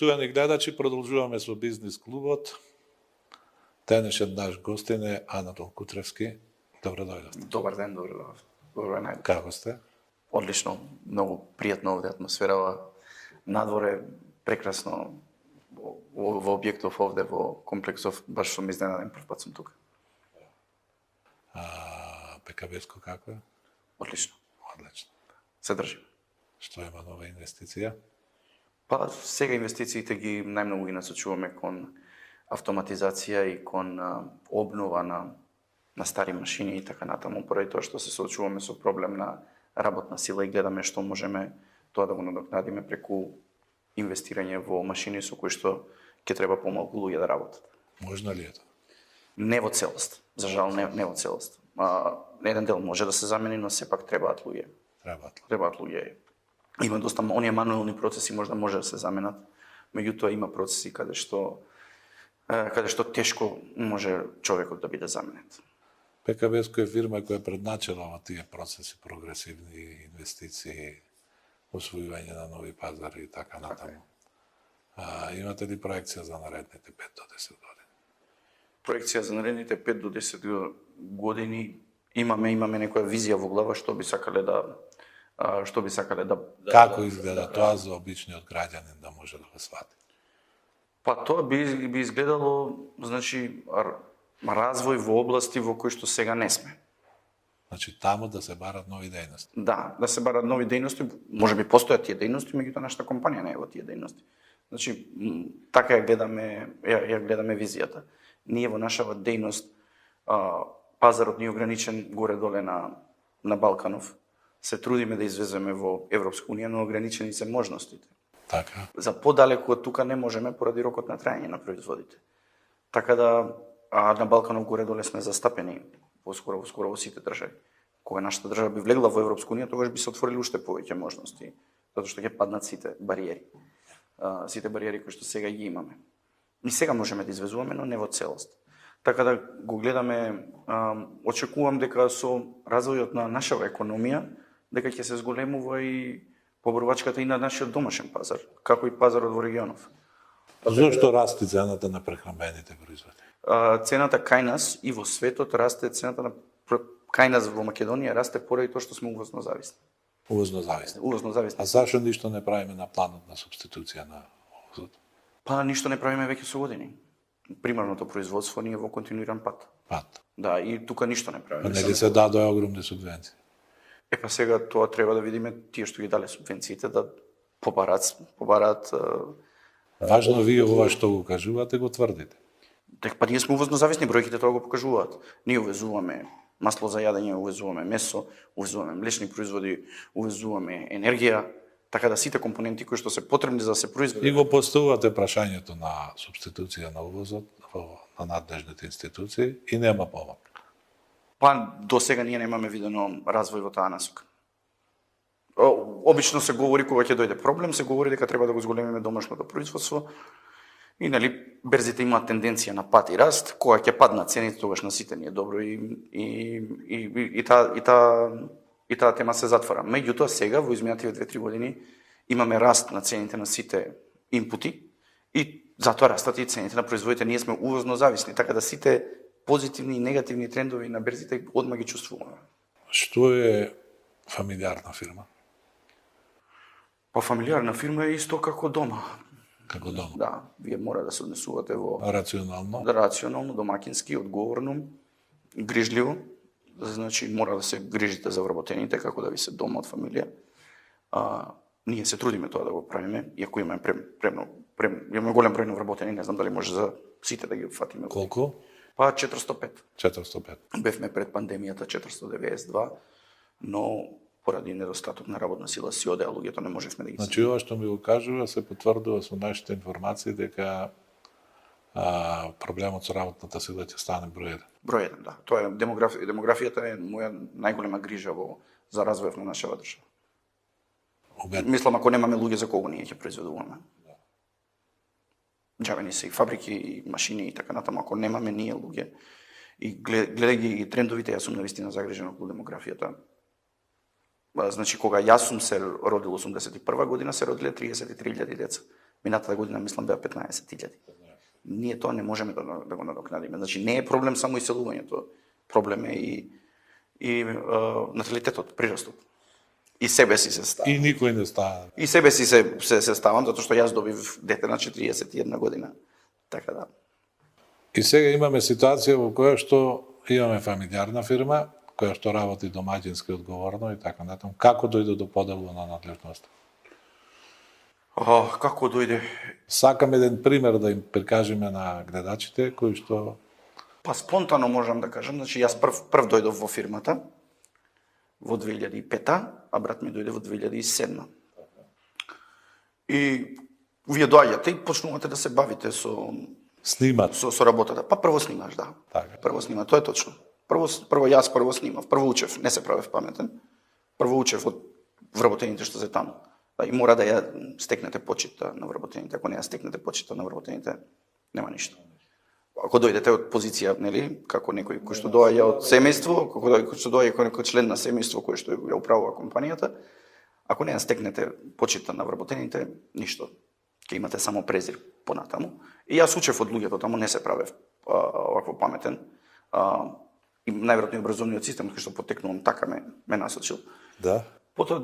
Поштувани гледачи, продолжуваме со Бизнис клубот. Денешен наш гостин е Анатол Кутревски. Добро дојдовте. Добар ден, добро најдов. Како сте? Одлично, многу пријатно овде атмосферава. Надворе прекрасно во објектов овде во комплексов, баш сум изненаден, прв пат сум тука. ПКБ-ско како е? Одлично. Одлично. Се држим. Што има нова инвестиција? Па сега инвестициите ги најмногу ги насочуваме кон автоматизација и кон обнова на стари машини и така натаму, поради тоа што се соочуваме со проблем на работна сила и гледаме што можеме тоа да го надокнадиме преку инвестирање во машини со кои што ќе треба помалку луѓе да работат. Можно ли е тоа? Не во целост, за жал не во целост. Еден дел може да се замени, но сепак требаат луѓе. Требаат луѓе. Има доста оние мануелни процеси може да се заменат, меѓутоа има процеси каде што тешко може човекот да биде заменет. ПКБ-ско е фирма која предначела во тие процеси, прогресивни инвестиции, освојување на нови пазари и така натаму. Имате ли проекција за наредните 5 до 10 години? Проекција за наредните 5 до 10 години имаме некоја визија во глава што би сакале да Како изгледа тоа за обичниот граѓанин да може да го свати? Па тоа би изгледало, значи, развој во области во кои што сега не сме. Значи таму да се барат нови дејности. Да се барат нови дејности, може би постојат тие дејности, меѓутоа нашата компанија не е во тие дејности. Значи така ја гледаме визијата. Ние во нашава дејност пазарот ни е ограничен горе-доле на Балканов. Се трудиме да извеземе во Европска унија, но ограничени се можностите. Така. За подалеку од тука не можеме поради рокот на траење на производите. Така да на Балканов горе-доле сме застапени скоро во сите држави. Кога нашата држава би влегла во Европска унија, тогаш би се отворили уште повеќе можности, затоа што ќе паднат сите бариери. Сите бариери кои што сега ги имаме. И сега можеме да извезуваме, но не во целост. Така да го гледаме, очекувам дека со развојот на нашава економија, дека ќе се зголемува и поборувачката и на нашиот домашен пазар, како и пазарот во регионов. Зошто расти цената на прехранбените производи? Цената кај нас и во светот расте, цената на кај нас во Македонија расте поради тоа што сме увозно зависни. Увозно зависни. Увозно зависни. А зашо ништо не правиме на планот на субституција на увозот? Па ништо не правиме веќе со години. Примарното производство ни е во континуиран пат. Да, и тука ништо не правиме. Нели се дадоа огромни субвенции? Па сега тоа треба да видиме тие што ги дале субвенциите да побараат. Важно вие ова што го кажувате го тврдите. Па ние сме увозно зависни, бројките тоа го покажуваат. Ние увезуваме масло за јадење, увезуваме месо, увезуваме млечни производи, увезуваме енергија, така да сите компоненти кои што се потребни за да се произведат. И го поставувате прашањето на субституција на увозот на надлежните институции и нема помак. Па до сега ние немаме видено развој во таа насока. Обично се говори кога ќе дојде проблем, се говори дека треба да го зголемиме домашното производство. И берзите имаат тенденција на пат и раст, кога ќе паднат цените, тогаш на сите ни е добро и таа тема се затвора. Меѓутоа сега во изминативе 2-3 години имаме раст на цените на сите инпути и затоа растат и цените на производите. Ние сме увозно зависни, така да сите позитивни и негативни трендови на берзите одма ги чувствуваме. Што е фамилиарна фирма? Па фамилиарна фирма е исто како дома. Како дома? Да, вие мора да се однесувате во рационално, домакински, одговорно, грижливо. Значи мора да се грижите за вработените како да ви се дома од фамилија. Ние се трудиме тоа да го правиме, иако имаме имаме голем број на вработени, не знам дали може за сите да ги опфатиме. Колку? Па 405. 405. Бевме пред пандемијата 492, но поради недостаток на работна сила си одеа луѓето, не можевме да ги. Значи ова што ми го кажува се потврдува со нашите информации дека проблемот со работната сила ќе стане број 1. Број 1, да. Тоа е демографијата е моја најголема грижа за развојот на нашава држава. Мислам, ако немаме луѓе за кого ние ќе произведуваме. Джавени се и фабрики, и машини и така натаму, ако немаме ние луѓе и гледајќи и трендовите, јас сум навистина загрижен околу демографијата. Значи, кога јас сум се родил 81 година, се родиле 33.000 деца. Минатата година мислам беа 15.000. Ние тоа не можеме да го надокнадиме. Значи не е проблем само иселувањето, проблем е и наталитетот, прирастот. И себе си се ставам. И никој не става. И себе си се ставам, затоа што јас добив дете на 41 година. Така да. И сега имаме ситуација во која што имаме фамилиарна фирма, која што работи домаќински одговорно и така натаму. Како дојде до поделба на надлежност? Како дојде? Сакам еден пример да им прикажеме на гледачите, кои што... Па спонтано можам да кажам, значи јас прв дојдов во фирмата во 2005, а брат ми дојде во 2007. И вие доаѓате и почнувате да се бавите со Снимат. со работата. Па прво снимаш, да. Така. Прво снима, тоа е точно. Прво снимав, прво учев, не се правев паметен. Прво учев од вработените што се таму. И мора да ја стекнете почита на вработените. Ако не ја стекнете почита на вработените, нема ништо. Ако дојдете од позиција, нели, како некој кој што доаѓа од семејство, кој што доаѓа како некој член на семејство кој што ја управува компанијата, ако не ја стекнете почита на вработените, ништо. Ќе имате само презир понатаму. И јас учев од луѓето таму, не се правев овакво паметен. И најверојатно и образовниот систем кој што потекнувам така ме насочил. Да. Потоа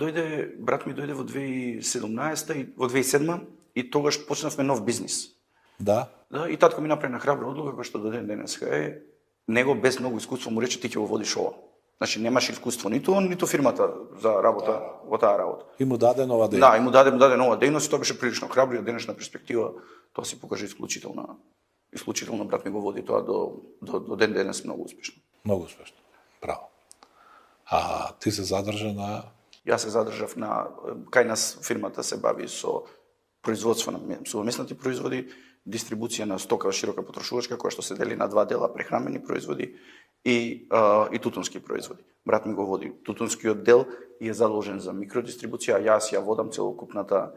брат ми дојде во 2017 и во 2007 и тогаш почнавме нов бизнис. Да. Да, и татко ми направи на храбра одлука која што до ден денеска е него без многу искуство му рече ти ќе го водиш ова. Значи немаш искуство ниту он, ниту фирмата за работа во таа работа. И му даде нова дејност. Да, и му даде нова дејност и тоа беше прилично храбро и од денешна перспектива тоа се покажа исклучително брат ми го води тоа до ден денес многу успешно. Многу успешно. Браво. А ти се задржа на... Јас се задржав кај нас фирмата се бави со производство на сувомеснати производи, дистрибуција на стока широка потрошувачка која што се дели на два дела, прехрамбени производи и тутунски производи. Брат ми го води тутунскиот дел и е задолжен за микродистрибуција, јас ја водам целокупната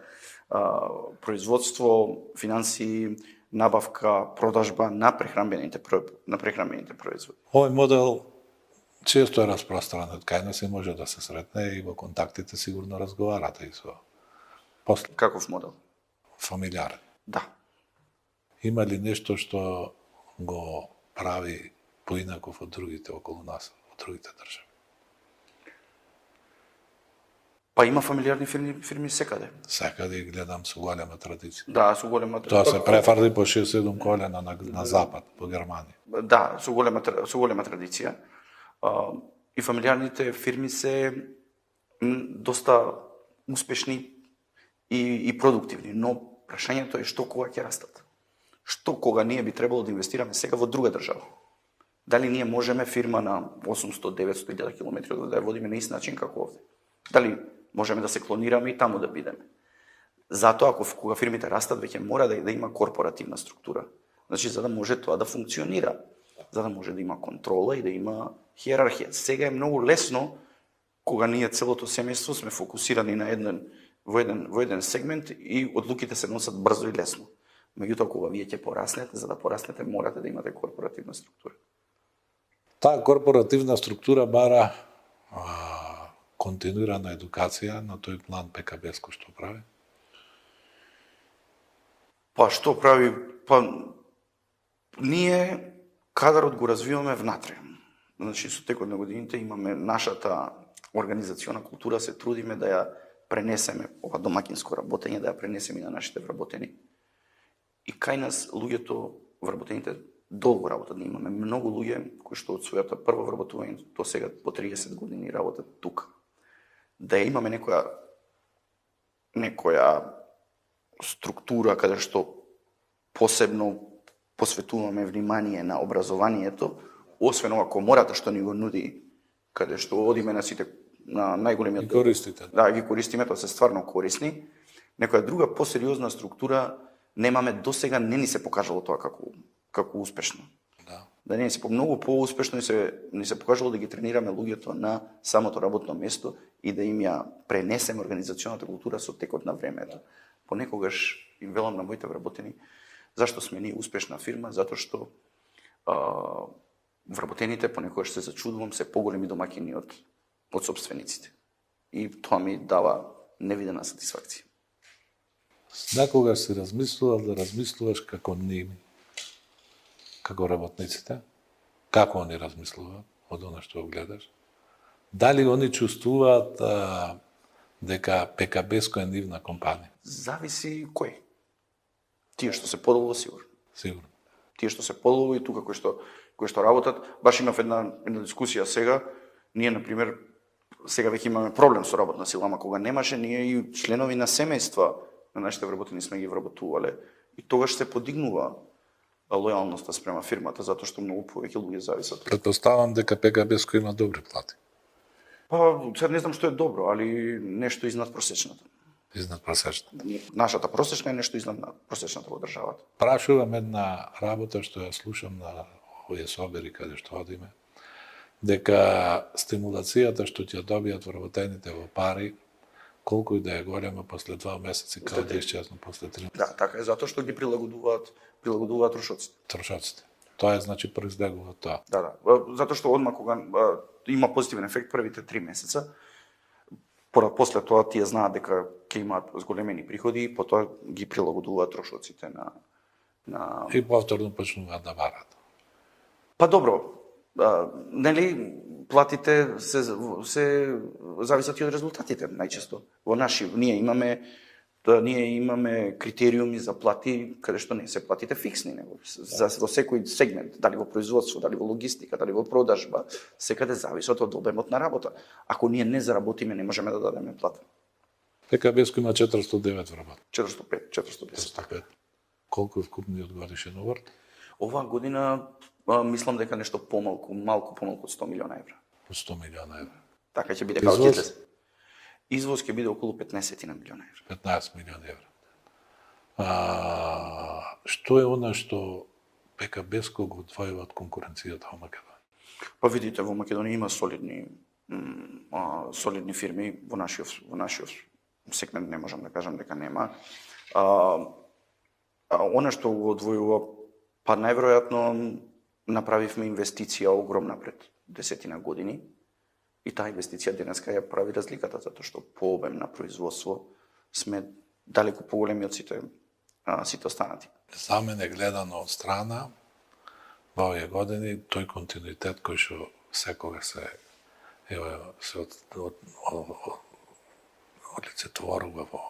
производство, финансии, набавка, продажба на прехрамбените производи. Овој модел често е распространет кај нас и може да се сретне и во контактите сигурно разговарате и со после Каков модел? фамилиарен. Да. Има ли нешто што го прави поинаков од другите околу нас, од другите држави? Па има фамилиарни фирми секаде. Секаде ги гледам со голема традиција. Да, со голема Тоа се префарди по 6-7 колена на запад, по Германија. Да, со голема традиција. И фамилиарните фирми се доста успешни и продуктивни, но прашањето е што кога ќе растат. Што кога ние би требало да инвестираме сега во друга држава? Дали ние можеме фирма на 800-900 километри да ја водиме на ист начин како овде? Дали можеме да се клонираме и таму да бидеме? Затоа, кога фирмите растат, веќе мора да има корпоративна структура. Значи, за да може тоа да функционира, за да може да има контрола и да има хиерархија. Сега е многу лесно, кога ние целото семејство сме фокусирани на во еден сегмент и одлуките се носат брзо и лесно. Меѓутоа, кога вие ќе пораснете, за да пораснете, морате да имате корпоративна структура. Таа корпоративна структура бара континуирана едукација на тој план ПКБ-ско што прави? Па што прави? Па ние кадарот го развиваме внатре. Значи со текот на годините имаме нашата организациона култура, се трудиме да ја пренесеме ова домаќинско работење, да ја пренесеме и на нашите вработени. И кај нас луѓето, вработените долго работат. Ние имаме многу луѓе кои што од својата прва вработување до сега по 30 години работат тука. Да ја имаме некоја структура каде што посебно посветуваме внимание на образованието, освен ова комората што ни го нуди, каде што одиме на сите на најголемиот. И користите. Да, ги користиме, тоа се стварно корисни. Некоја друга посериозна структура немаме досега, не ни се покажало тоа како успешно. Да не се многу поуспешно ни се покажало да ги тренираме луѓето на самото работно место и да им ја пренесеме организационата култура со текот на времето. Понекогаш им велам на моите вработени зашто сме ние успешна фирма, затоа што вработените понекогаш се зачудувам, се поголеми домаќини од сопствениците. И тоа ми дава невидена сатисфакција. Некогаш си размислувал да размислуваш како ними, како работниците, како они размислуваат од она што го гледаш. Дали они чувствуваат дека ПКБ-ско е нивна компанија? Зависи кој. Тие што се подолго сигурно. Сигурно. Тие што се подолго и тука кои што работат, баш имав една дискусија сега, ние на пример сега веќе имаме проблем со работна сила, ама кога немаше ние и членови на семејства на нашите вработени сме ги вработувале и тогаш се подигнува лојалноста спрема фирмата затоа што многу повеќе луѓе зависат. Претпоставам дека ПКБ-ско има добри плати. Па, сега не знам што е добро, али нешто изнад просечната. Изнад просечна. Нашата просечна е нешто изнад просечната во државата. Прашувам една работа што ја слушам на овие собери каде што одиме, дека стимулацијата што ќе добијат вработените во пари, колку и да е голема, после 2 месеци као да исчезну после 3. Да, така е, затоа што ги прилагодуваат трошоците. Трошоците. Тоа е, значи, произлегува тоа. Да. Затоа што одма кога има позитивен ефект првите 3 месеца, после тоа тие знаат дека ќе имаат зголемени приходи и потоа ги прилагодуваат трошоците на И повторно почнуваат да барат. Па добро, нели платите се зависат и од резултатите најчесто. Ние имаме критериуми за плати каде што не се платите фиксни, него во секој сегмент, дали во производство, дали во логистика, дали во продажба, секаде зависат од обемот на работа. Ако ние не заработиме, не можеме да дадеме плата. ПКБ-ско има 409 вработени. 405, 410. 405. Колку е вкупниот годишен оборот? Оваа година мислам дека нешто малку помалку од 100 милиона евра. 100 милиона евра. Така ќе биде како ќе Извоз ќе биде околу 15 милиона евра. 15 милиона евра. Што е она што ПКБ-ско го одвојува од конкуренцијата во Македонија? Па видите, во Македонија има солидни фирми, во нашиот сегмент не можам да кажам дека нема. Она што го одвојува, па најверојатно направивме инвестиција огромна пред 10 години. И таа инвестиција денеска ја прави разликата, затоа што по обем на производство сме далеку поголеми од сите останати. За мене гледано од страна, во овие години, тој континуитет кој што секогаш се олицетворува во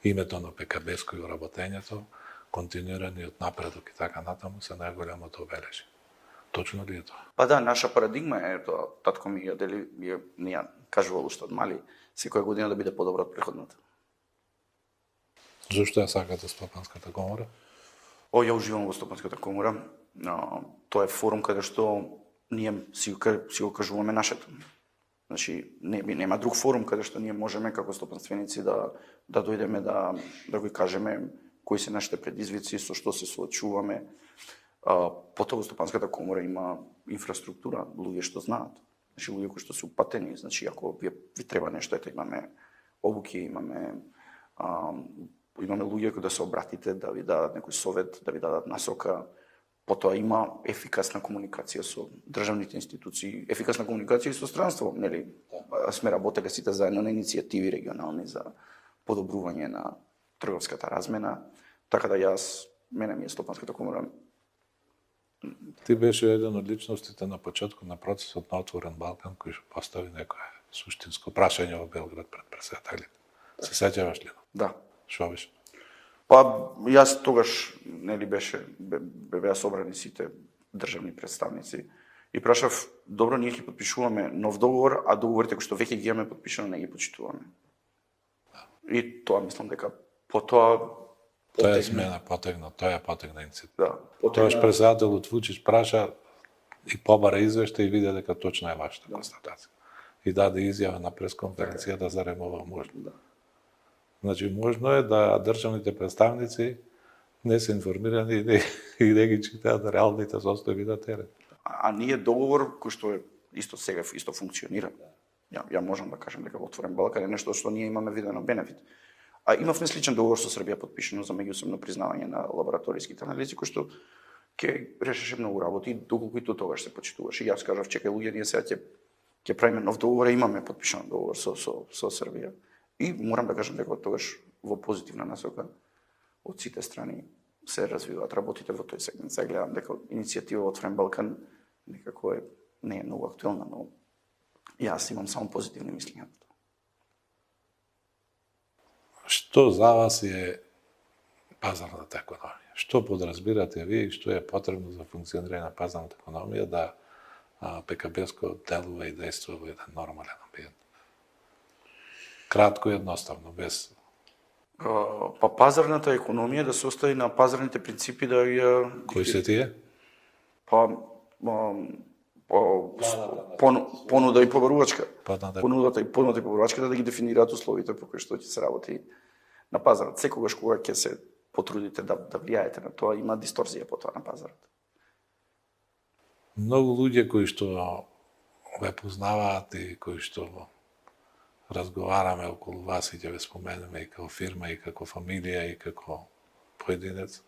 името на ПКБ-ско и вработењето, континуираниот напредок и така натаму се најголемото обележи. Точно ли е тоа? Па да, наша парадигма е тоа, татко ми ми ја кажувал уште од мали, секоја година да биде подобра од претходната. Зошто ја сакате Стопанската комора? Ја уживам во Стопанската комора. Тоа е форум каде што ние си го кажуваме нашето. Значи, нема друг форум каде што ние можеме како стопанственици да дојдеме да го кажеме кои се нашите предизвици, со што се соочуваме. Потоа во Стопанската комора има инфраструктура, луѓе што знаат, значи луѓе кои што се упатени, значи ако ви треба нешто, ете имаме обуки, имаме луѓе кои да се обратите, да ви дадат некој совет, да ви дадат насока. Потоа има ефикасна комуникација со државните институции, ефикасна комуникација и со странство, нели? Сме работеле сите заедно на иницијативи регионални за подобрување на трговската размена, така да мене ми е Стопанската комора. Ти беше еден од личностите на почетокот на процесот на Отворен Балкан, кој што постави некое суштинско прашање во Белград пред претседателите. Се сеќаваш ли? Да. Што беше? Па, јас тогаш, нели беа собрани сите државни представници и прашав, добро, ние ќе подпишуваме нов договор, а договорите кои што веќе ги имаме подпишано не ги почитуваме. И тоа мислам дека потоа Тоа е смена потегна, тоа е потегна инцидент. Да, Тоаш председателот Вучич праша и побара извештај и виде дека точно е вашата констатација. И даде изјава на пресконференцијата за ремова можно. Да. Значи, можно е да државните представници не се информирани и не ги читаат реалните состојби на терен. А ние договор кој што е исто сега исто функционира. Ја можам да кажам дека во Отворен Балкан е нешто што ние имаме видено бенефит. А имавме сличен договор со Србија подпишано за меѓусебно признавање на лабораториските анализи, кој што ќе решеше многу работи, доколку и тогаш се почитуваше. Јас кажав, чекај луѓе, ние сега ќе правиме нов договор, имаме подпишан договор со Србија. И морам да кажам дека тогаш во позитивна насока од сите страни се развиваат работите во тој сегмент. Сега гледам дека иницијатива од Фрем Балкан некако не е многу актуелна, но јас имам само позитивни мислења. Што за вас е пазарната економија? Што подразбирате вие и што е потребно за функционирање на пазарната економија да ПКБ-ско делува и действува во еден нормален амбиент? Кратко и едноставно, без... Па пазарната економија да се остави на пазарните принципи да ја... Кои се тие? Па, понуда и побарувачка. Понудата и побарувачката да ги дефинираат условите по кои што ќе се работи на пазарот. Секогаш кога ќе се потрудите да влијаете на тоа, има дисторзија по тоа на пазарот. Многу луѓе кои што ве познаваат и кои што разговараме околу вас и ќе ве споменеме и како фирма, и како фамилија, и како поединец,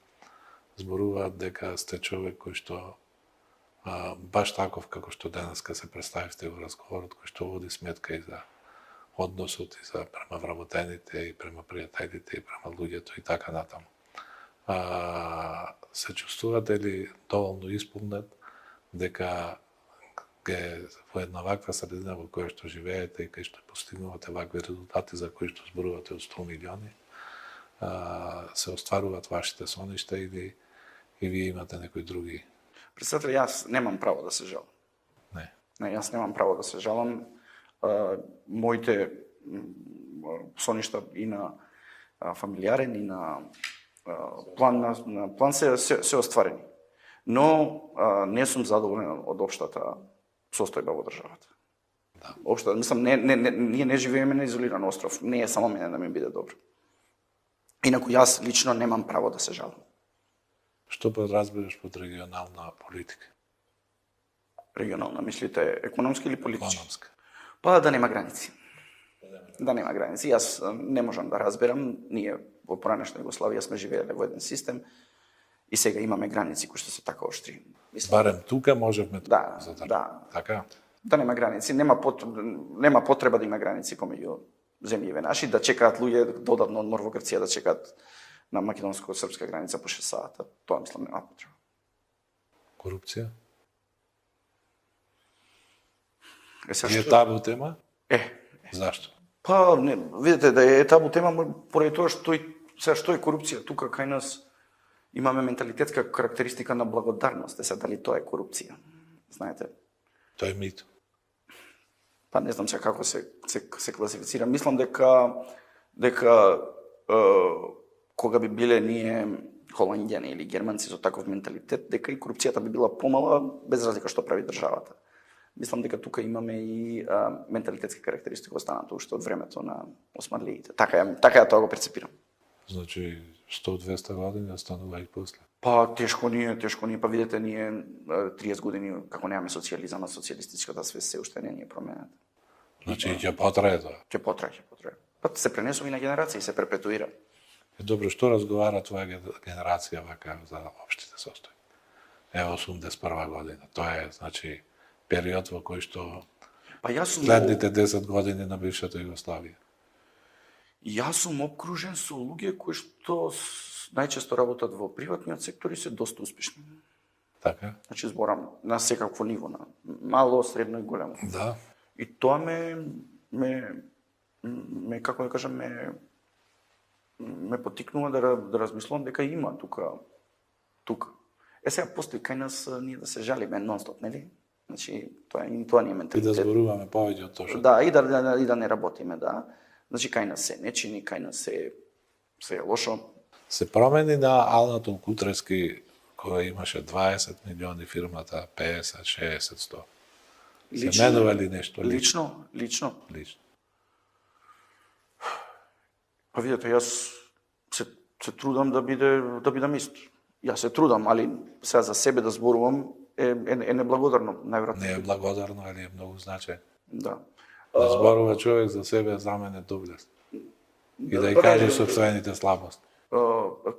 зборуваат дека сте човек кој што баш таков како што денеска се представивте во разговорот, кој што води сметка и за односот и за према вработените и према пријателите и према луѓето и така натаму. Се чувствувате ли доволно исполнет дека во една ваква средина во која што живеете и кај што постигнувате вакви резултати за кои што зборувате од 100 милиони, се остваруваат вашите соништа или и вие имате некои други? Представете, јас немам право да се жалам. Не. Не, јас немам право да се жалам. Моите соништа и на фамилиарен и на план се остварени. Но не сум задоволен од општата состојба во државата. Да. Општа, мислам, ние не живееме на изолиран остров. Не е само мене да ми биде добро. Инаку јас лично немам право да се жалам. Што подразбираш под регионална политика? Регионална, мислите економски или политички? Економска. Па да нема граници. Да нема граници. Јас не можам да разберам, ние во поранешна Југославија сме живееле во еден систем и сега имаме граници кои што се така оштри. Барем тука можевме Да, да. да. Така? Да нема граници, нема потреба да има граници помеѓу земјиве наши, да чекаат луѓе додавно одмор во Грција, да чекаат на македонско-српска граница по 6 сата. Тоа мислам нема потреба. Корупција? Е табу тема? Зашто? Па, не, видите, да е табу тема поради тоа што е корупција. Тука кај нас имаме менталитетска карактеристика на благодарност. Дали тоа е корупција? Знаете? Тоа е мито. Па не знам сега како се класифицира. Мислам дека кога би биле ние холандјани или германци со таков менталитет, дека и корупцијата би била помала без разлика што прави државата. Мислам дека тука имаме и менталитетски карактеристики останато уште од времето на османлиите. Така ја тоа го перцепирам. Значи 100-200 години останува и после. Па тешко ние, па видете ние 30 години како немаме социјализам, а социјалистичката свест се уште не ни е променета. Значи ќе потрае тоа. Ќе потрае. Па се пренесува и на генерации, се перпетуира. Добро, што разговара твоја генерација вака за општите состојби? 81 година. Тоа е, значи, период во кој што следните 10 години на бившата Југославија. Јас сум обкружен со луѓе кои што најчесто работат во приватниот сектор и се доста успешни. Така? Значи зборам на секакво ниво, на мало, средно и големо. Да. И тоа ме како да кажам, ме потикнува да размислувам дека има тука. Сега постои кај нас ние да се жалиме нон-стоп, нели? Значи тоа не е менталитет. И да зборуваме повеќе од тоа што. Да, и да не работиме, да. Значи кај нас се не чини, кај нас се е лошо. Се промени на Алнатол Кутрески, која имаше 20 милиони фирмата, 50, 60, 100. Се менува ли нешто? Лично. Па видите, јас се трудам да бидам ист. Јас се трудам, али сега за себе да зборувам е неблагодарно, најверојатно. Не е благодарно, али е многу значајно. Да. Да зборува човек за себе за мене доблест. И да ја каже собствените слабости.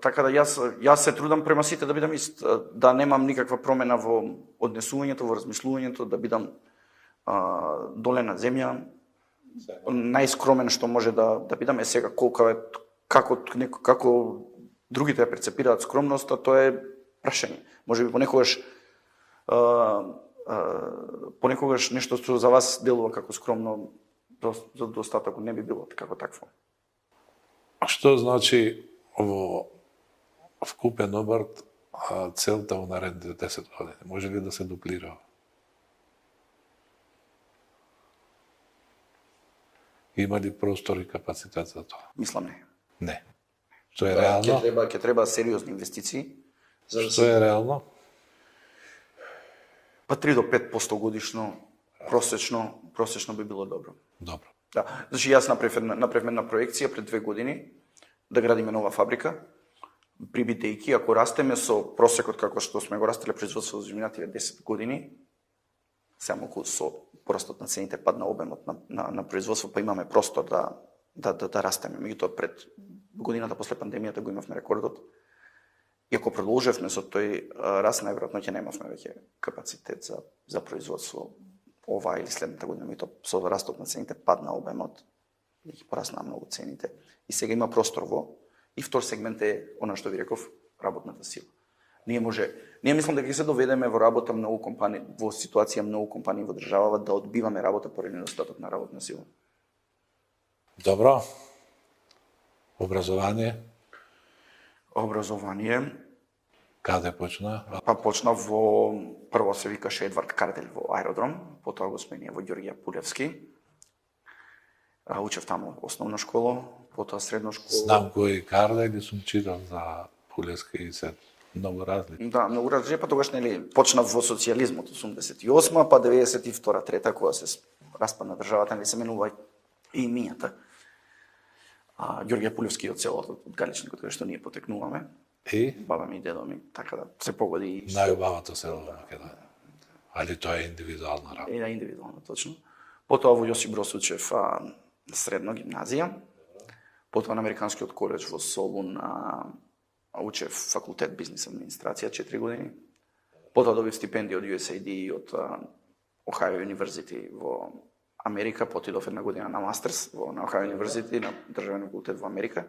Така да јас се трудам према сите да бидам ист, да немам никаква промена во однесувањето, во размислувањето, да бидам доле на земја, најскромен што може да бидам. Сега како Другите ја перцепираат скромност, а тоа е прашање. Може би понекогаш нешто што за вас делува како скромно, за достаток не би било како такво. Што значи во вкупен обрт целта во наредните 10 години? Може ли да се дуплира? Има ли простор и капацитет за тоа? Мислам не. Не. Што е реално? Ќе треба сериозни инвестиции. Што е реално? Па 3 до 5% годишно, просечно би било добро. Добро. Да, значи јас направив една проекција пред 2 години да градиме нова фабрика, прибитејќи ако растеме со просекот како што сме го растеле производство за изминативе 10 години, само со порастот на цените падна обемот на производство, па имаме простор да растеме. Меѓутоа пред годината после пандемијата го имавме рекордот. И ако продолжевме со тој раст, најверојатно ќе немавме веќе капацитет за производство оваа или следната година. Меѓутоа со растот на цените падна обемот, и ќе пораснаа многу цените. И сега има простор и втор сегмент е она што ви реков, работната сила. Ние мислам дека ќе се доведеме во работа многу компании, во ситуација многу компании во државава да одбиваме работа поради недостаток на работна сила. Добро. Образование? Каде почна? Па почна прво се викаше Едвард Кардель во Аеродром, потоа го сменија во Ѓорѓе Пулевски. Учев таму основна школа, потоа средна школа. Знам кој Кардель и сум читал за Пулевски и се многу различни. Да, многу различни, па тогаш почна во социјализмот 88, па 92, трета кога се распадна државата, се менува и имињата. Ѓорѓе Пулевски од селото, од Галичникот, каде што ние потекнуваме. И? Баба ми и дедо ми, така да се погоди. Најубавото село во Македонија. Али тоа е индивидуална работа. Да, индивидуално, точно. Потоа во Јосип Брос учев средно гимназија. Потоа на Американскиот коледж во Солун учев факултет бизнис администрација 4 години. Потоа добив стипендија од USAID и од Ohio University во Америка, потидов една година на мастерс на Ohio University, на државен факултет во Америка.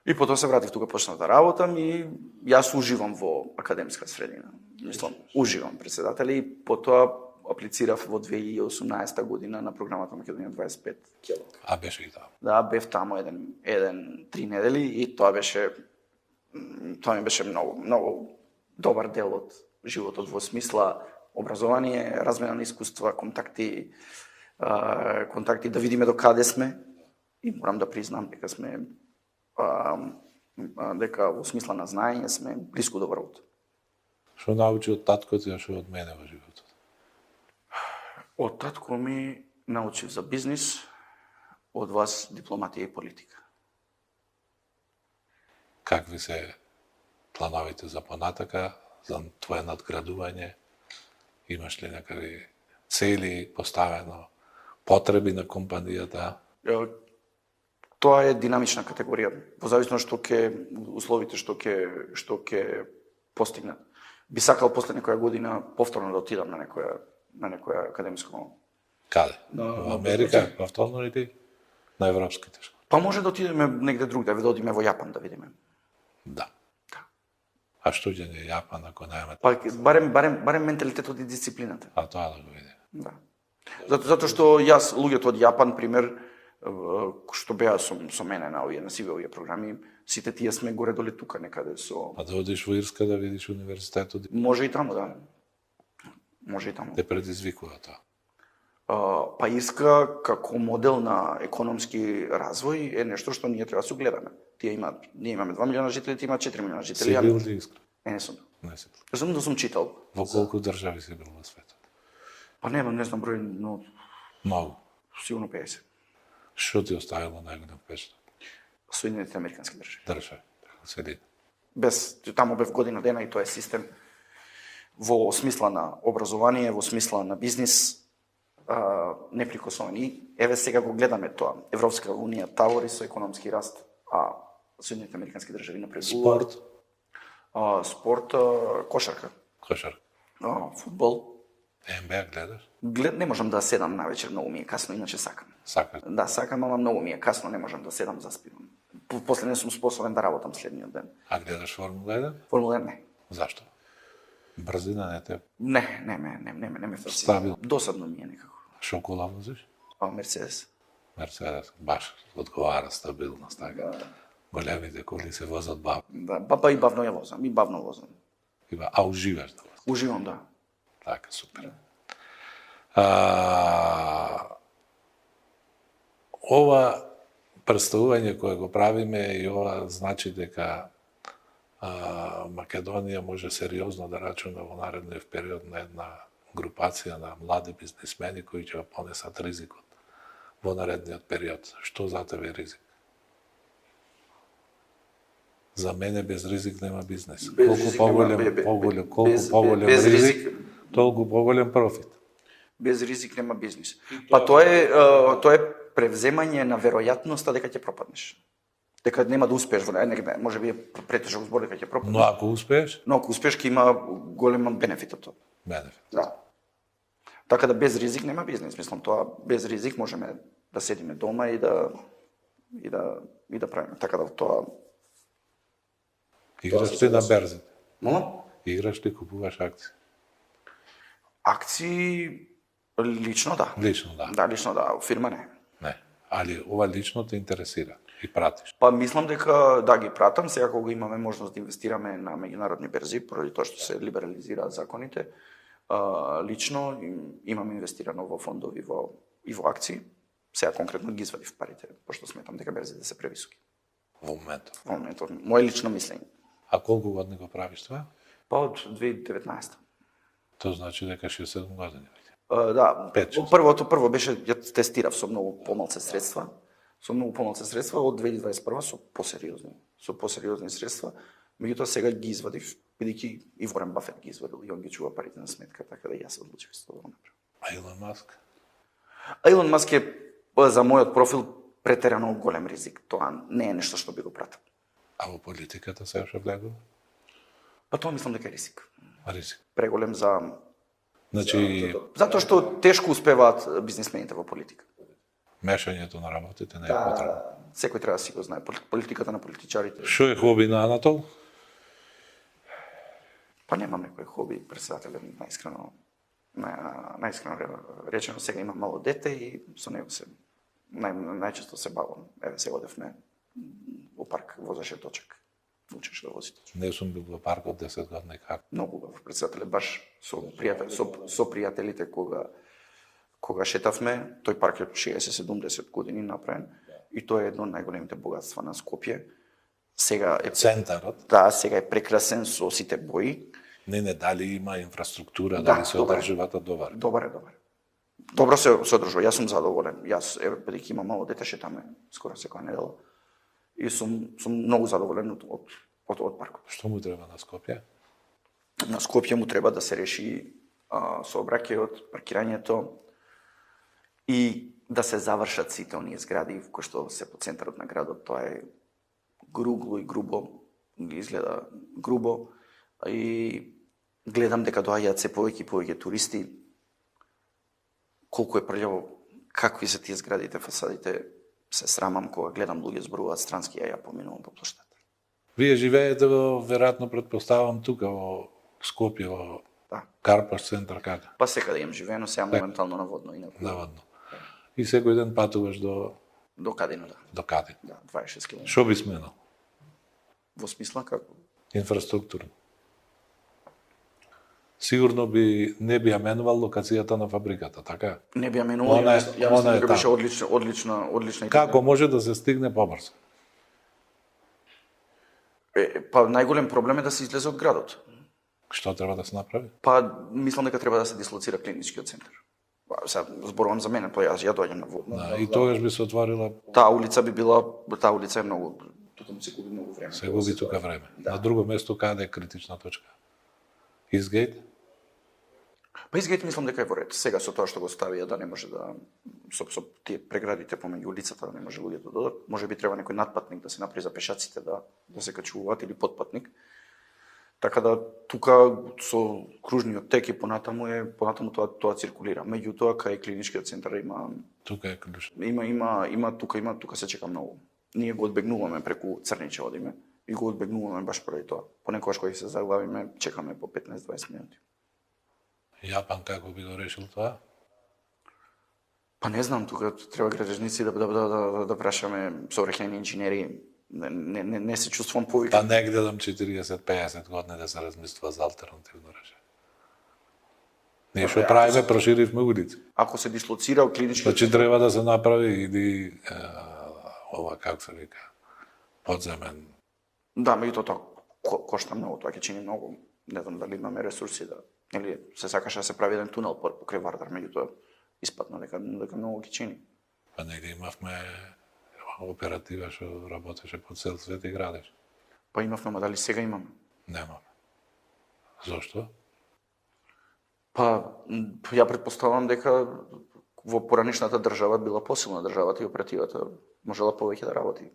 И потоа се вратив тука, почнав да работам и јас уживам во академска средина. Мислам, уживам председатели и потоа аплицирав во 2018 година на програмата Македонија 25 кило. А беше и таму? Да, бев таму 3 недели и тоа ми беше многу добар дел од животот во смисла образование, размена на искуства, контакти да видиме до каде сме и морам да признам дека сме дека во смисла на знаење сме блиску до врвот. Што научи од таткото и што од мене во животот? Од татко ми научив за бизнис, од вас дипломатија и политика. Какви се плановите за понатака, за твое надградување? Имаш ли некави цели поставено, потреби на компанијата? Тоа е динамична категорија, во зависност условите што ќе постигнат. Би сакал после некоја година повторно да отидам на некоја академско. Каде? Во Америка, повторно или на европските школи? Па може да отидеме негде другаде, да одиме во Јапан да видиме. Да. А што ќе не Јапан ако немаме? Па барем менталитетот и дисциплината. А тоа да го видиме. Да. Затоа што луѓето од Јапан, пример, што беа со мене на сиве овие програми, сите тие сме горе доле тука некаде со. А да одиш во Ирска да видиш универзитетот? Може и таму, да. Може и таму. Те предизвикува тоа. Па Ирска како модел на економски развој е нешто што ние треба да се гледаме. Ние имаме 2 милиона жители, тие имаат 4 милиона жители. Си бил ли Ирска? Не сум. Не си бил. Знам да сум читал. Во колку држави си бил во светот? Па не знам број, но Многу. сигурно 50. Што ти оставило најголем впечаток? Соединетите американски држави. Седи. Таму бев година дена и тоа е систем во смисла на образование, во смисла на бизнис, неприкосновени. Еве сега го гледаме тоа. Европска унија тавори со економски раст, а Соединетите американски држави напредуваат. Спорт, кошарка. Кошарка. Фудбал. НБА гледаш? Не можам да седам навечер, многу ми е касно, иначе сакам. Сакаш? Да, сакам, ама многу ми е касно, не можам да седам, заспивам. после не сум способен да работам следниот ден. А гледаш Формула 1? Формула 1 не. Зашто? Брзина не те Не ме фасцинира. Стабилно. Досадно ми е некако. Шо кола возиш? Мерцедес. Мерцедес, баш одговара стабилност, така. Големите коли се возат бавно. Да, и бавно ја возам, и бавно возам. А уживаш да возиш? Уживам, да. Така, супер. Ова представување кое го правиме и ова значи дека Македонија може сериозно да рачуна во наредниот период на една групација на млади бизнисмени кои ќе понесат ризикот во наредниот период. Што за тебе е ризик? За мене без ризик нема бизнес. Колку поголем ризик, толку поголем профит. Без ризик нема бизнис. Па тоа е превземање на веројатноста дека ќе пропаднеш. Дека нема да успееш во негде, може би е претежок збор дека ќе пропаднеш. Но ако успееш, ако успееш ќе има голем бенефит од тоа. бенефит. Да. Така да без ризик нема бизнес. Мислам тоа без ризик можеме да седиме дома и да правиме. Така да тоа Играш ли на берзите? Молам? Играш ли, купуваш акции? Акции лично да. Лично да. Да, лично да, фирма не. Не. Али ова лично те интересира и пратиш. Па мислам дека да ги пратам, сега кога имаме можност да инвестираме на меѓународни берзи, поради тоа што се либерализираат законите, лично имам инвестирано во фондови и во акции. Сега конкретно ги извадив парите, пошто сметам дека берзите се превисоки. Во моментот. Во моментот, моje лично мислење. А колку години го правиш това? Па од 2019. Тоа значи дека 67 години веќе. Да, 5-6. прво беше, ја тестирав со многу помалце средства, од 2021 со посериозни средства, меѓутоа сега ги извадив, бидејќи и Ворен Бафет ги извадил и он ги чува парите на сметка, така да јас се одлучив со тоа да направам. А Илон Маск? Илон Маск е за мојот профил претерано голем ризик. Тоа не е нешто што би го пратил. А во политиката се уште влегува? Па тоа мислам дека е ризик. Ризик. Преголем за Значи, затоа што тешко успеваат бизнисмените во политика. мешањето на работите не е потребно. Секој треба да си го знае политиката на политичарите. Што е хоби на Анатол? Па немам некој хоби, председателе, најискрено речено, сега имам мало дете и со него се најчесто се бавам. Еве се одевме во парк, возеше точак. Учеше да вози точак. Не сум бил во паркот 10 години како. Многу убав, председателе, баш со пријателите кога шетавме, тој парк е 60-70 години направен и тоа е едно од најголемите богатства на Скопје. Сега е Центарот. Да, сега е прекрасен со сите бои. Не, дали има инфраструктура, дали се одржувата добар. Добар. Добро се одржува, јас сум задоволен. Јас, бидејќи имам мало дете, шетаме скоро секоја недела. И сум многу задоволен од паркот. Што му треба на Скопје? На Скопје му треба да се реши сообраќајот, паркирањето и да се завршат сите оние згради кои што се по центарот на градот. Тоа е гругло и грубо, изгледа грубо и гледам дека доаѓаат се повеќе и повеќе туристи. Колку е прљаво, какви се тие зградите, фасадите, се срамам кога гледам луѓе зборуваат странски, а ја поминувам по плоштата. Вие живеете во, веројатно предпоставам тука во Скопје, во Карпаш центар како? Па секаде имам живеено, сега моментално наводно и наводно. И секој ден патуваш до Кадино, да. До Кадино. Да, 26 км. Што би сменил? Во смисла како? Инфраструктурно. Сигурно не би ја менувал локацијата на фабриката, така? Не би ја менувал, ја мислам дека беше одлична. Како може да се стигне побрзо? Па најголем проблем е да се излезе од градот. Што треба да се направи? Па мислам дека треба да се дислоцира клиничкиот центар. Сега зборувам за мене, тоа ја доаѓам на водно. Да, и тогаш би се отворила. Таа улица е многу, тука му се губи многу време. Се губи тука време. Да. На друго место каде е критична точка? Изгейт? Па Изгейт мислам дека е во ред. Сега со тоа што го ставија да не може да со тие преградите помеѓу улицата да не може луѓето да додат, може би треба некој надпатник да се направи за пешаците да се качуваат или подпатник. Така да тука со кружниот тек и понатаму тоа циркулира. Меѓутоа кај клиничкиот центар има тука е клучно. Има тука се чека многу. ние го одбегнуваме преку црниче одиме и го одбегнуваме баш поради тоа. Понекогаш кога се заглавиме, чекаме по 15-20 минути. Јапан како би го решил тоа? Па не знам, тука треба градежници да прашаме сообраќајни инженери. Не се чувствувам повик. Па не гледам 40-50 години да се размислува за алтернативно решение. Ние што правиме, проширивме улици. Ако се дислоцира клинички... Значи треба да се направи или ова како се вика подземен. Да, меѓутоа тоа кошта многу, тоа ќе чини многу. Не знам дали имаме ресурси да, или се сакаше да се прави еден тунел покрај Вардар, меѓутоа испатна дека многу ќе чини. Па негде имавме оператива што работеше по цел свет и градеж. Па имавме, ма дали сега имаме? Немаме. Зошто? Па ја претпоставувам дека во поранешната држава била посилна државата и оперативата можела повеќе да работи.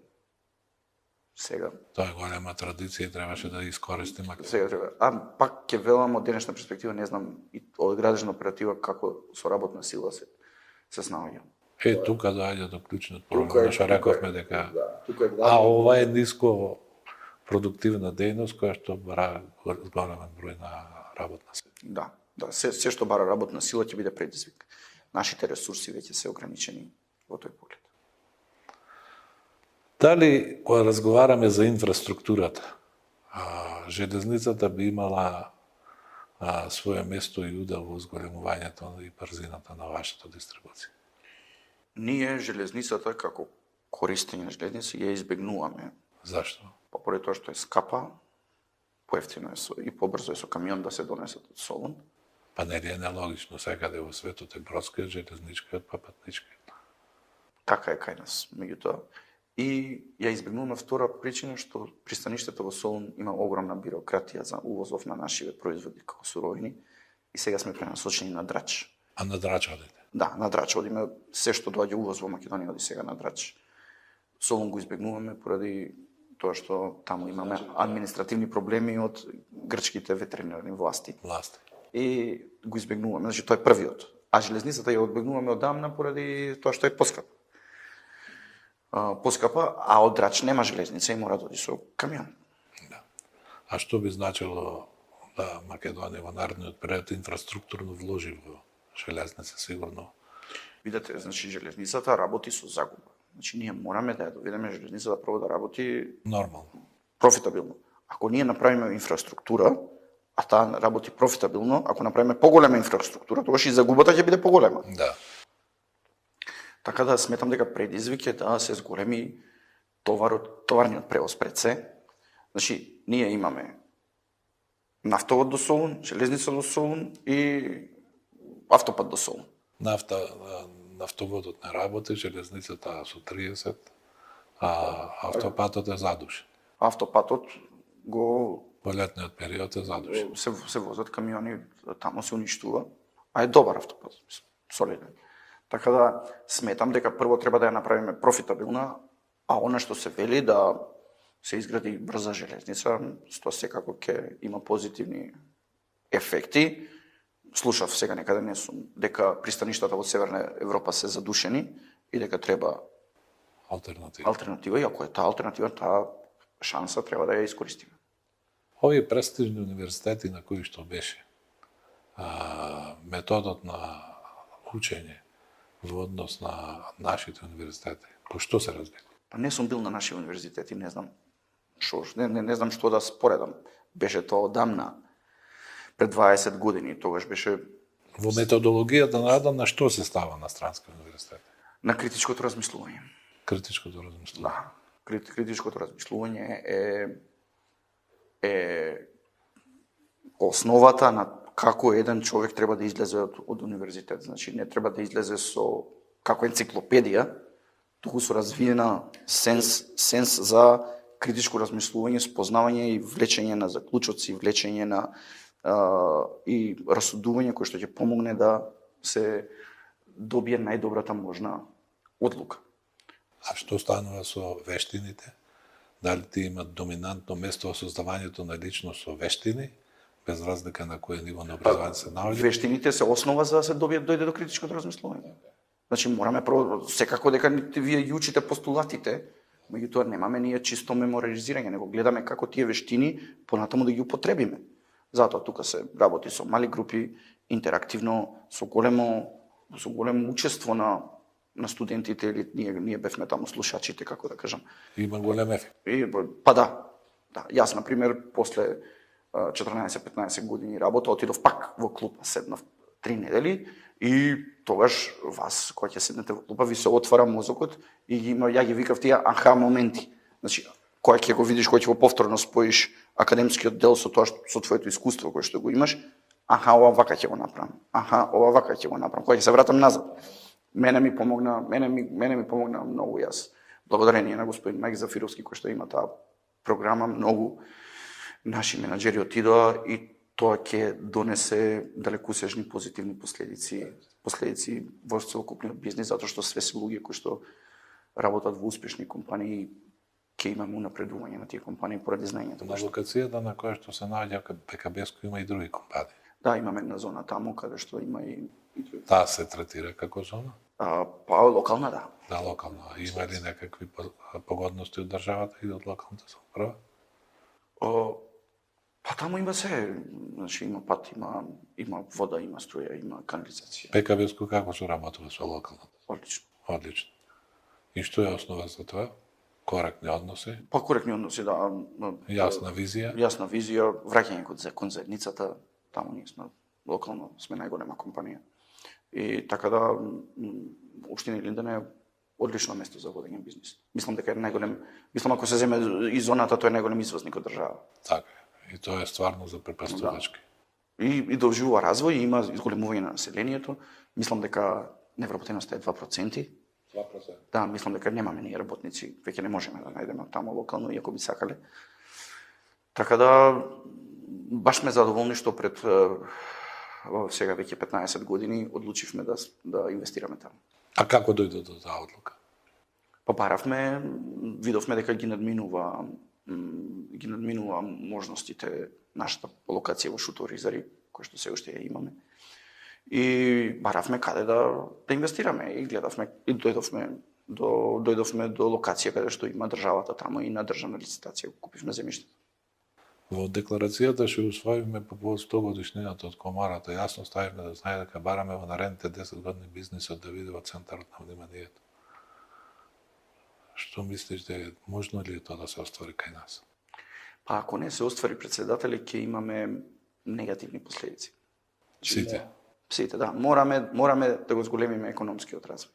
Сега. Тоа е голема традиција и требаше да искористиме. Сега треба. Пак ќе велам од денешна перспектива, не знам и од градежна оператива како со работна сила се снаоѓа. Тука доаѓа до клучниот проблем, што рековме дека тука е ова е ниско продуктивна дејност која што бара голем број на работна сила. Да, се што бара работна сила ќе биде предизвик. Нашите ресурси веќе се ограничени во тој поглед. Дали, кога разговараме за инфраструктурата, железницата би имала свое место и удел во зголемувањето и брзината на вашата дистрибуција? Ние железницата како користење на железници ја избегнуваме. Зашто? Па поради тоа што е скапа, поевтино е и побрзо е со камион да се донесат од Солун. Па нели е нелогично, секаде во светот е бродскиот, железничкиот, па патничкиот. Така е кај нас, меѓутоа. И ја избегнуваме втора причина што пристаништето во Солун има огромна бирократија за увозов на нашиве производи како суровини и сега сме пренасочени на Драч. А на Драч одите? Да, на Драч одиме, се што доаѓа увоз во Македонија оди сега на Драч. Солун го избегнуваме поради тоа што таму имаме административни проблеми од грчките ветеринарни власти. И го избегнуваме, значи тоа е првиот. А железницата ја одбегнуваме одамна поради тоа што е поскапа. А од Драч нема железница и мора да оди со камион. Да. А што би значило да Македонија во наредниот период инфраструктурно вложи во железница сигурно? Видете, значи железницата работи со загуба. Значи ние мораме да ја доведеме железницата прво да работи нормално, профитабилно. Ако ние направиме инфраструктура, а таа работи профитабилно, ако направиме поголема инфраструктура, тогаш и загубата ќе биде поголема. Да. Така да сметам дека предизвик е да се зголеми товарниот превоз пред се. Значи, ние имаме нафтовод до Солун, железница до Солун и автопат до Солун. Нафтоводот не работи, железницата со 30, а автопатот е задушен. Автопатот го... Во летниот период е задушен. Се возат камиони, таму се уништува, а е добар автопат, солиден. Така да сметам дека прво треба да ја направиме профитабилна, а она што се вели да се изгради брза железница, тоа секако ќе има позитивни ефекти. Слушав сега некаде не сум дека пристаништата во Северна Европа се задушени и дека треба алтернатива и ако е таа алтернатива, таа шанса треба да ја искористиме. Овие престижни универзитети на кои што беше методот на учење во однос на нашите универзитети, по што се разбира? Па не сум бил на наши универзитети, не знам што, не знам што да споредам. Беше тоа одамна, пред 20 години, тогаш беше... Во методологијата на Адам на што се става на странски универзитети? На критичкото размислување. Критичкото размислување. Да. Критичкото размислување е основата на како еден човек треба да излезе од универзитет. Значи, не треба да излезе со како енциклопедија, туку со развиена сенс за критичко размислување, спознавање и влечење на заклучоци, влечење на и расудување кој што ќе помогне да се добие најдобрата можна одлука. А што станува со вештините? Дали ти имат доминантно место во создавањето на личност со вештини, без разлика на кој ниво на образование се наоѓа? Вештините се основа за да се дојде до критичкото размислување. Значи мораме прво секако дека вие ја учите постулатите, Меѓутоа немаме ние чисто меморизирање, него гледаме како тие вештини понатаму да ги употребиме. Затоа тука се работи со мали групи, интерактивно, со големо учество на студентите, или ние бевме таму слушачите, како да кажам. Има голем ефект. Па да. Јас, например, после 14-15 години работа, отидов пак во клуб, седнав 3 недели и тогаш вас, кога ќе седнете во клупа, ви се отвара мозокот и ја ги викав тие аха моменти. Значи, кога ќе го видиш, кога ќе го повторно споиш академскиот дел со тоа со твоето искуство кое што го имаш, аха, ова вака ќе го направам. Аха, ова вака ќе го направам. Кога ќе се вратам назад. Мене ми помогна многу јас. Благодарение на господин Мајк Зафировски кој што има таа програма, многу наши менаџери отидоа и тоа ќе донесе далекусежни позитивни последици во целокупниот бизнис, затоа што све се луѓе кои што работат во успешни компании, ќе имаме унапредување на тие компании поради знаењето. На локацијата на која што се наоѓа ПКБ-ско има и други компании. Да, имаме една зона таму каде што има и Таа се третира како зона? Па локална, да. Да, локална. Има ли некакви погодности од државата или од локалната самоуправа? Па таму има се, значи има пат, има вода, има струја, има канализација. ПКБ-ско како соработува со локалната? Одлично. Одлично. И што е основа за тоа? Коректни односи? Па коректни односи, да. Јасна визија? Јасна визија, враќање кон заедницата, таму ние сме локално, сме најголема компанија. И така да, општина Илинден е одлично место за водење бизнис. Мислам дека е мислам ако се земе и зоната, тој е најголем извозник од држава. Така е. И тоа е стварно за препастувачки. Да. И довживува развој, има изголемување на населението. Мислам дека невработеноста е 2%. 2%. Да, мислам дека немаме ние работници, веќе не можеме да најдеме таму локално, иако би сакале. Така да, баш сме задоволни што пред сега веќе 15 години одлучивме да инвестираме таму. А како дојде до таа одлука? Па баравме, видовме дека ги надминува можностите нашата локација во Шуто-Ризари, која што се уште ја имаме. И баравме каде да инвестираме и гледавме и дојдовме до локација каде што има државата таму и на државна лицитација купивме земјиштето. Во декларацијата што усвоивме по повод 100 годишнината од Комарата, јасно ставивме да знае дека бараме во наредните 10 години бизнисот да биде во центарот на вниманието. Што мислиш дека можно ли е тоа да се оствари кај нас? Па ако не се оствари, председателе, ќе имаме негативни последици. Сите? Сите, да. Мораме да го зголемиме економскиот развој.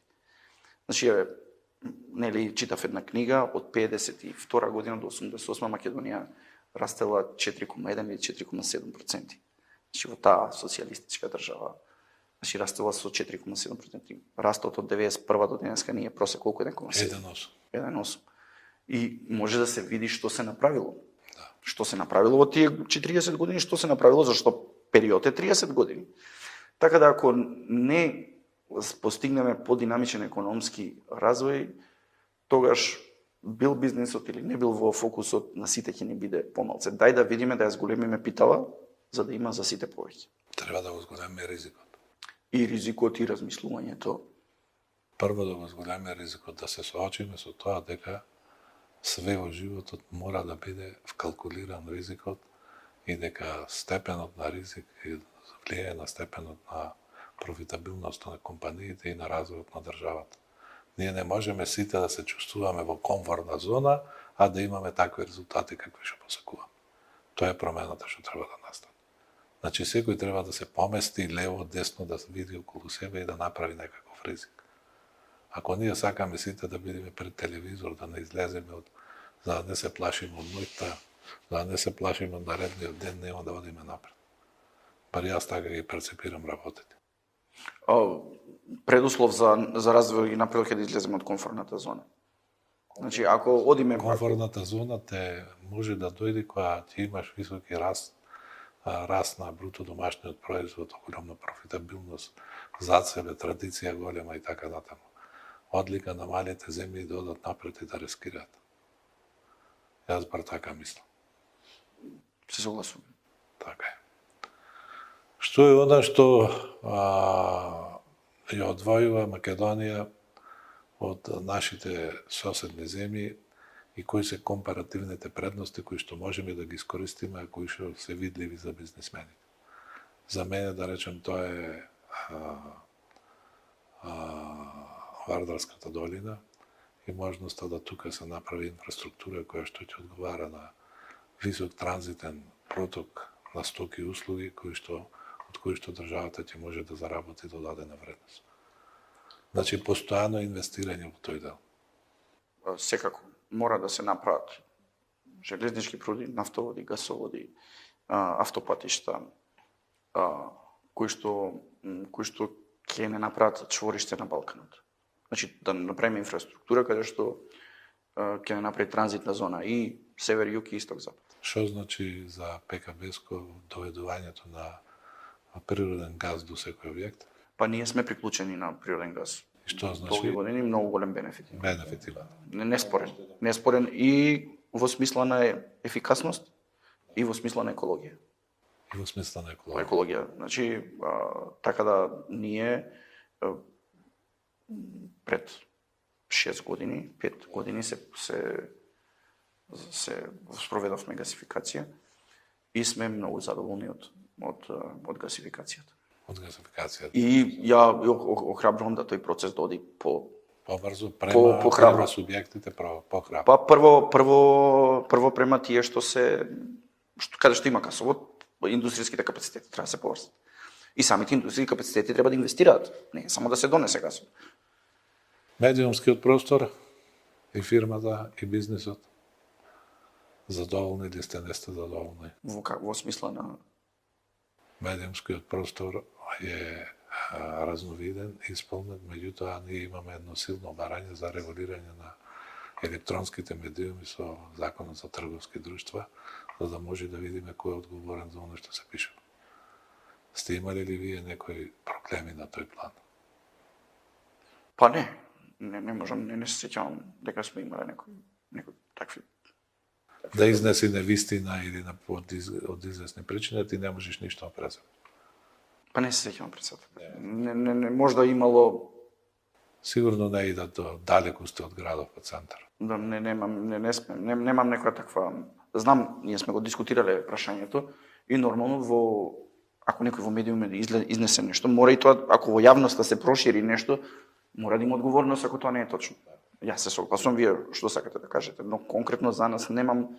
Значи, нели, читав една книга од 52 година до 88 Македонија растела 4,1 или 4,7%. Значи, во таа социјалистичка држава, значи, растела со 4,7%. Растот од 91 до денеска ние просек колку е 1,7? 1,8. И може да се види што се направило. Да. Што се направило во тие 40 години, што се направило, зашто период е 30 години. Така да ако не постигнеме подинамичен економски развој, тогаш бил бизнисот или не бил во фокусот на сите ќе ни биде помалце. Дај да видиме да ја зголемиме питала, за да има за сите повеќе. Треба да го зголемиме ризикот. И ризикот и размислувањето. Прво да го зголемиме ризикот, да се соочиме со тоа дека све во животот мора да биде вкалкулиран ризикот и дека степенот на ризик влијае на степенот на профитабилност на компаниите и на развојот на државата. Ние не можеме сите да се чувствуваме во комфортна зона, а да имаме такви резултати какви што посакуваме. Тоа е промената што треба да настане. Значи секој треба да се помести лево, десно, да се види околу себе и да направи некаков ризик. Ако ние сакаме сите да бидеме пред телевизор, да не излеземе за да не се плашиме од ноќта, за да не се плашиме од наредниот ден, нема да одиме напред. Бар јас така ги перцепирам работите. Предуслов за развој и напредок е да излеземе од комфортната зона. Значи, ако одиме... Комфортната зона може да дојде кога ти имаш високи раст на бруто домашниот производ, огромна профитабилност, зад себе традиција голема и така натаму. Одлика на малите земји да одат напред и да рискираат. Јас бар така мислам. Се согласувам. Така е. Што е она што ја одвојува Македонија од нашите соседни земји и кои се компаративните предности кои што можеме да ги искористиме, а кои што се видливи за бизнисмените. За мене, да речем, тоа е Вардарската долина и можноста да тука се направи инфраструктура која што ќе одговара на висок транзитен проток на стоки и услуги од кои што државата ќе може да заработи додадена вредност. Значи, постојано инвестирање во тој дел. Секако мора да се направат железнички пруди, нафтоводи, гасоводи, автопатишта, кои што ќе не направат чвориште на Балканот. Значи, да направиме инфраструктура каде што ќе не направи транзитна зона и север, юг и исток, запад. Што значи за ПКБ-ско доведувањето на природен газ до секој објект? Па ние сме приклучени на природен газ. И што Долги значи? години многу голем бенефит. Бенефит има. Неспорен. Неспорен и во смисла на ефикасност и во смисла на екологија. И во смисла на екологија. Екологија. Значи, така да ние пред 6 години, 5 години се спроведовме гасификација и сме многу задоволни од гасификацијата. Од гасификацијата. И ја охрабрувам да тој процес да оди Побрзо по према субјектите похрабро. Па прво према тие што каде што има гасовод, индустријските капацитети треба да се поврзат. И самите индустријски капацитети треба да инвестираат, не само да се донесе гасов. Медиумскиот простор и фирмата и бизнисот задоволни или не сте задоволни? Во смисла на Медиумскиот простор е разновиден, исполнет, меѓутоа ние имаме едно силно барање за регулирање на електронските медиуми со Законот за трговски друштва, за да може да видиме кој е одговорен за оно што се пише. Сте имали ли вие некои проблеми на тој план? Па не можам, не се сеќавам дека сме имале некои такви. Да изнеси невистина или од известни причини, ти не можеш ништо презем. Па не се сеќавам председател. Не можда имало. Сигурно не идат до далеку сте од градот по центар. Да, немам некоја таква. Знам, ние сме го дискутирале прашањето и нормално ако некој во медиуме изнесе нешто, мора и тоа, ако во јавноста се прошири нешто, мора да има одговорност ако тоа не е точно. Јас се согласувам, вие што сакате да кажете, но конкретно за нас немам.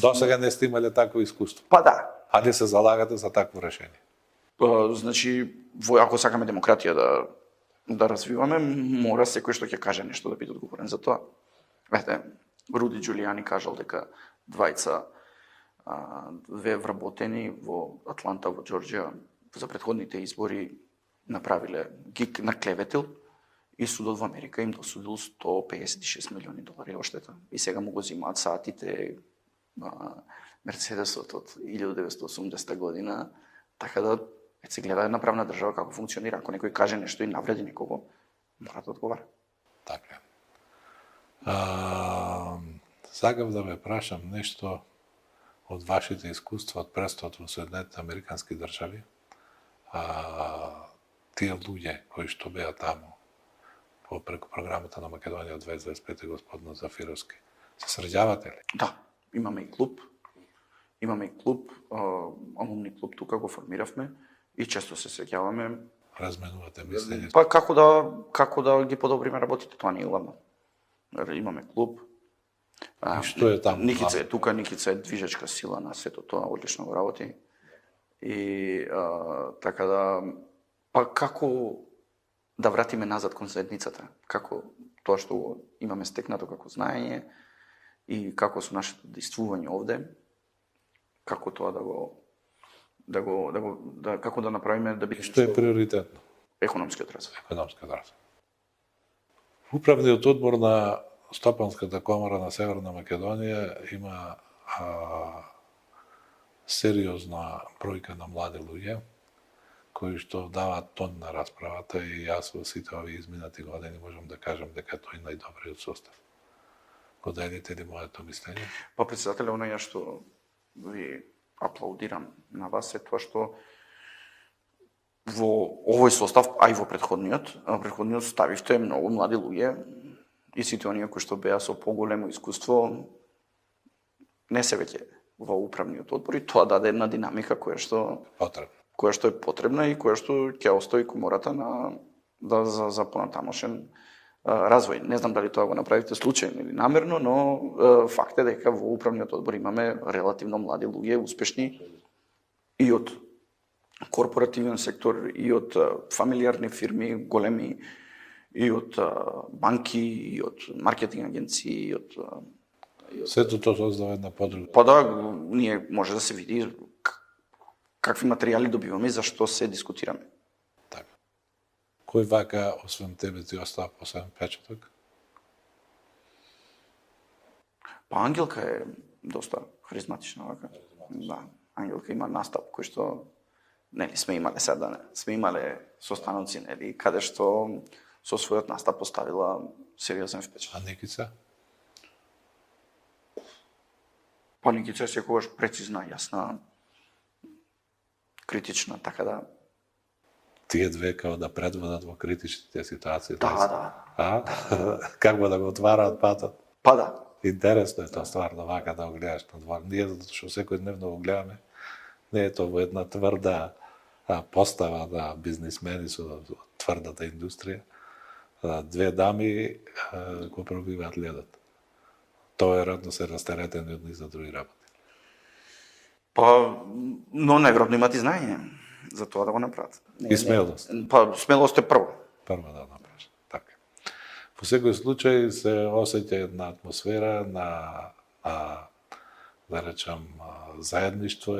До сега не сте имале такво искуство. Па да. А ли се залагате за такво решение? Значи, ако сакаме демократија да развиваме, мора секој што ќе каже нешто да биде одговорен за тоа. Ете, Руди Џулијани кажал дека две вработени во Атланта, во Џорџија, за претходните избори направиле, ги наклеветил и судот во Америка им досудил $156 милиони одштета. И сега му го зимаат саатите, Мерцедесот од 1980 година, така да се гледа една правна држава како функционира. Ако некој каже нешто и навреди некого, мора да одговара. Така. Сакав да ве прашам нешто од вашите искуства од престот во Соединетите Американски држави. Тие луѓе кои што беа таму преку програмата на Македонија 2025 господин Зафировски, се среќавате ли? Да, имаме и клуб. Алумни клуб тука го формиравме и често се среќаваме. Разменувате мислење? Па како да ги подобриме работите, тоа не е главно. Имаме клуб. И што е таму? Никица е тука, Никица е движечка сила на сето тоа, одлично го работи. И така да, па како да вратиме назад кон заедницата, како тоа што имаме стекнато како знаење и како со нашето действување овде, како тоа како да направиме да биде Што е приоритетно? економскиот развој. Економскиот развој. Управниот одбор на Стопанската комора на Северна Македонија има сериозна бројка на млади луѓе кои што даваат тон на расправата и јас во сите овие изминати години можам да кажам дека тој е најдобриот состав. Го делите ли моето мислење? Па председателе, онаја што ви аплаудирам на вас е тоа што во овој состав, а и во претходниот ставивте многу млади луѓе и сите оние кои што беа со поголемо искуство не се веќе во управниот одбор и тоа даде една динамика Потребно. која што е потребна и која што ќе остои комората за понатамошен развој. Не знам дали тоа го направите случајно или намерно, но факт е дека во управниот одбор имаме релативно млади луѓе, успешни и од корпоративен сектор, и од фамилиарни фирми, големи, и од банки, и од маркетинг агенции, и од Сето тоа создава една подруга. Па да, ние може да се види какви материјали добиваме и за што се дискутираме. Така. Кој вака, освен тебе, ти остава посебен печаток? Па Ангелка е доста харизматична вака. Да, Ангелка има настап кој што нели сме имале состаноци, нели, каде што со својот настап поставила сериозен впечаток. А Никица? Па Никица е секогаш прецизна, јасна, критична, така да. Тие две као да предводат во критичните ситуации. Да. А? Како да го отвараат патот? Па да. Интересно е тоа стварно вака да го гледаш на двор. Ние затоа што секојдневно го гледаме, не е тоа во една тврда постава на бизнисмени со тврдата индустрија. Две дами го пробиваат ледот. Тоа е радно се растеретени од за други работи. Па, но најверојатно имат и знаење за тоа да го направат. И смелост. Па, смелост е прво. Прво да направиш. Така. Во секој случај се осеќа една атмосфера на да речам заедништво,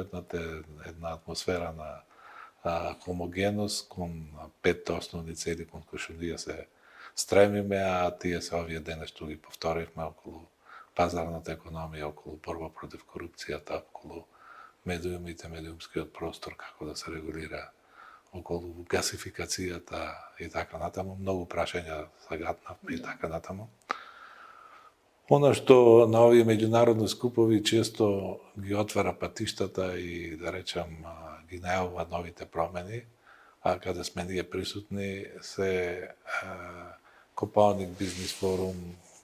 една атмосфера на хомогеност кон 5 основни цели кон кои што ние се стремиме, а тие се овие денес што ги повторивме околу пазарната економија, околу борба против корупцијата, околу медиумите, медиумскиот простор, како да се регулира, околу гасификацијата и така натаму. Многу прашања загатнавме и така натаму. Она што на овие меѓународни скупови често ги отвара патиштата и, да речам, ги најавува новите промени, а каде сме ние присутни, се Копаоник бизнес форум,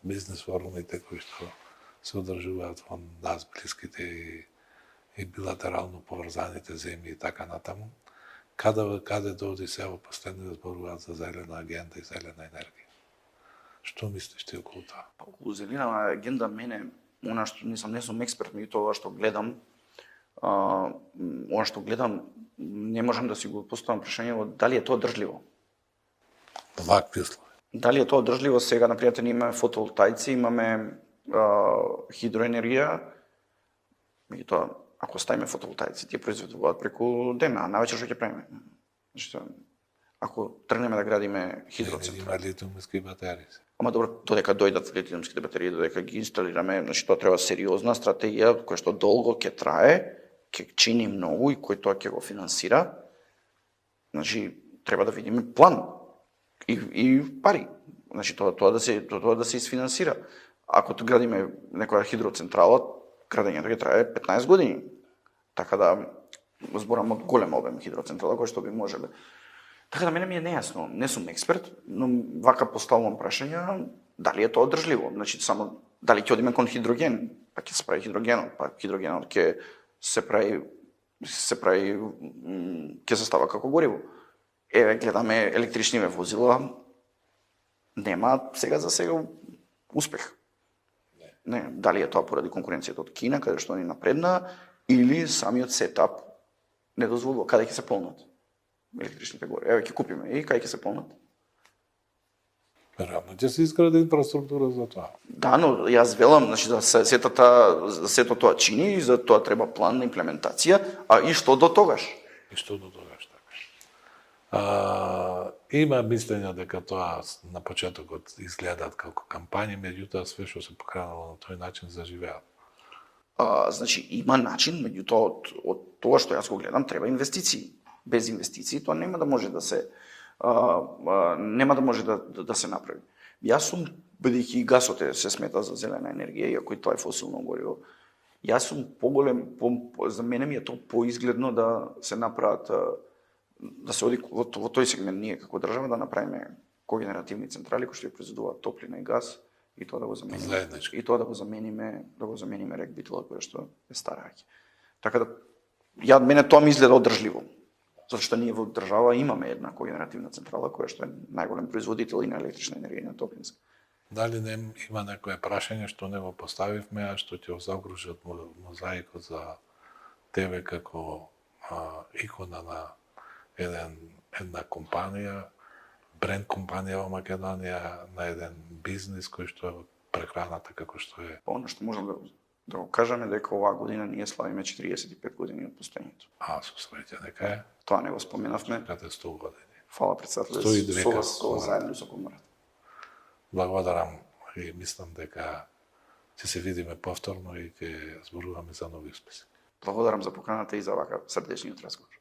бизнес форумите кои што се одржуваат во нас блиските и билатерално поврзаните земји и така натаму. Каде дојде се во последно да зборуваат за зелена агенда и зелена енергија. Што мислиш ти околу тоа? Околу зелена агенда мене, она што не сум експерт, меѓутоа што гледам, не можам да си го поставам прашање дали е тоа држливо. Вакви услови. Дали е тоа држливо сега, например, ние имаме фотоволтаици, имаме хидроенергија, меѓутоа ако ставиме фотоволтаици, тие произведуваат преку ден, а навечер што ќе правиме? Значи, ако тргнеме да градиме хидроцентрали. Има литиумски батерии. Ама добро, додека дојдат литиумските батерии, додека ги инсталираме, значи тоа треба сериозна стратегија која што долго ќе трае, ќе чини многу и кој тоа ќе го финансира. Значи треба да видиме план и пари. Значи тоа да се исфинансира. Ако градиме некоја хидроцентрала, градењето ќе трае 15 години. Така да зборам од голем обем хидроцентрала кој што би можеле. Така да мене ми е нејасно, не сум експерт, но вака поставувам прашања дали е тоа држливо. Значи само дали ќе одиме кон хидроген, па ќе се прави хидрогенот, па хидрогенот ќе се прави ќе се става како гориво. Еве гледаме електричниве возила, нема сега успех. Не, дали е тоа поради конкуренцијата од Кина, каде што ни напредна, или самиот сетап не дозволува каде ќе се полнат електричните горива. Еве ќе купиме и кај ќе се полнат. Веројатно ќе се изгради инфраструктура за тоа. Да, но јас велам, значи да сето тоа чини и за тоа треба план на имплементација, а и што до тогаш? И што до тогаш така. Има мислење дека тоа на почетокот изгледаат како кампањи, меѓутоа све што се покранало на тој начин заживеа. Значи има начин, меѓутоа од тоа што јас го гледам треба инвестиции. Без инвестиции тоа нема да може да се направи. Јас сум, бидејќи гасот се смета за зелена енергија, иако и тоа е фосилно гориво, јас сум за мене ми е тоа поизгледно да се направат, да се оди во тој сегмент ние како држава да направиме когенеративни централи кои што ја произведуваат топлина и газ И тоа да го замениме. Заеднички. И тоа да го замениме регбител кој што е стараќе. Така да мене тоа ми изгледа одржливо. Затоа што ние во држава имаме една когенеративна централа која што е најголем производител и на електрична енергија и на топлинска. Дали не има некое прашање што не го поставивме, а што ќе загружи од мозаикот за тебе како икона на една компанија, бренд компанија во Македонија, на еден бизнис кој што е прехраната како што е. Оно што можам да го кажеме дека оваа година ние славиме 45 години од постојањето. Со среќа, нека е. Тоа не го споменавме. Каде 100 години. Фала председателе, 102 со вас заедно со комарата. Благодарам и мислам дека ќе се видиме повторно и ќе зборуваме за нови успеси. Благодарам за поканата и за вака срдечниот разговор.